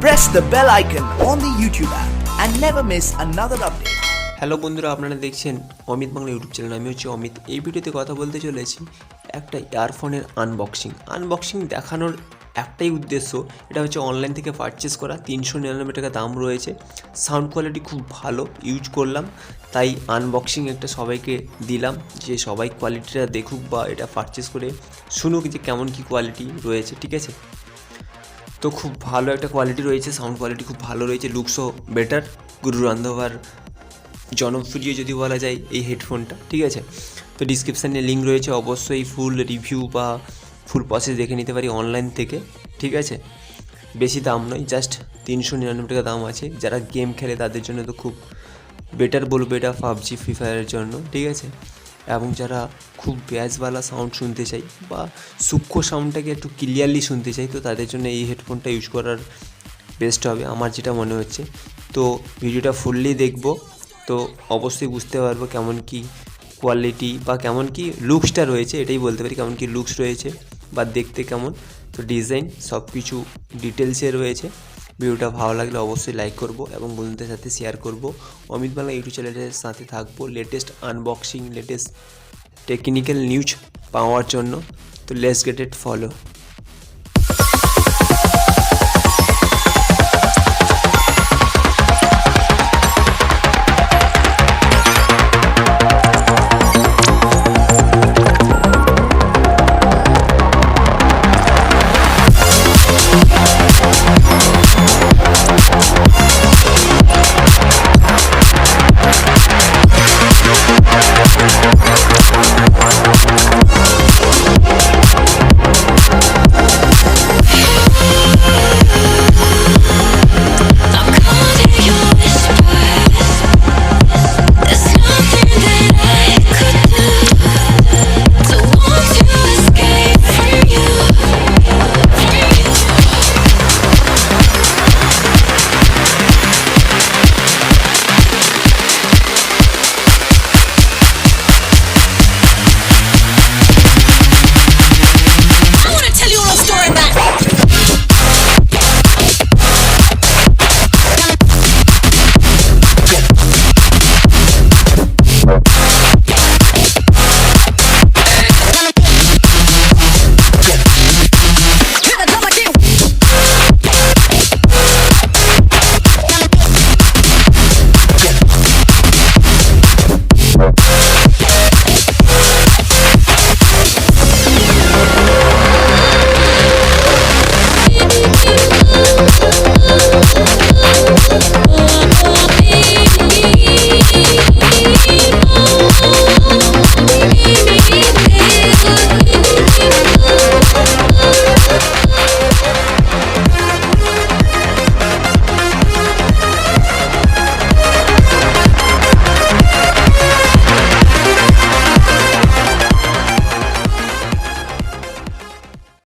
Press the bell icon on the YouTube app and never miss another update. Hello বন্ধুরা, আপনারা দেখছেন Amit Bangla YouTube channel. আমি হচ্ছে অমিত। এই ভিডিওতে কথা বলতে চলেছি একটা ইয়ারফোনের আনবক্সিং দেখানোর একটাই উদ্দেশ্য। এটা হচ্ছে অনলাইন থেকে পারচেস করা, 399 টাকা দাম রয়েছে। সাউন্ড কোয়ালিটি খুব ভালো, ইউজ করলাম, তাই আনবক্সিং একটা সবাইকে দিলাম যে সবাই কোয়ালিটিটা দেখুক বা এটা পারচেস করে শুনুক যে কেমন কী কোয়ালিটি রয়েছে। ঠিক আছে, তো খুব ভালো একটা কোয়ালিটি রয়েছে, সাউন্ড কোয়ালিটি খুব ভালো রয়েছে, লুকসও বেটার। গুরু রান্ধবার জনপ্রিয় যদি বলা যায় এই হেডফোনটা। ঠিক আছে, তো ডিসক্রিপশানে লিঙ্ক রয়েছে, অবশ্যই ফুল রিভিউ বা ফুল প্রসেস দেখে নিতে পারি অনলাইন থেকে। ঠিক আছে, বেশি দাম নয়, জাস্ট 399 টাকা দাম আছে। যারা গেম খেলে তাদের জন্য তো খুব বেটার বলবো এটা, পাবজি ফ্রি ফায়ারের জন্য। ঠিক আছে, এবং যারা খুব ব্যাসওয়ালা সাউন্ড শুনতে চাই বা সূক্ষ্ম সাউন্ডটাকে একটু ক্লিয়ারলি শুনতে চাই, তো তাদের জন্য এই হেডফোনটা ইউজ করার বেস্ট হবে আমার যেটা মনে হচ্ছে। তো ভিডিওটা ফুললি দেখবো, তো অবশ্যই বুঝতে পারবো কেমন কি কোয়ালিটি বা কেমন কি লুকসটা রয়েছে, এটাই বলতে পারি কেমন কি লুকস রয়েছে বা দেখতে কেমন। তো ডিজাইন সব কিছু ডিটেলসে রয়েছে। ভিডিওটা ভালো লাগলে অবশ্যই লাইক করব এবং বন্ধুদের সাথে শেয়ার করব। অমিত বাংলা ইউটিউব চ্যানেলের সাথে থাকবো latest unboxing, latest technical news পাওয়ার জন্য। তো লেটস গেট ইট ফলো।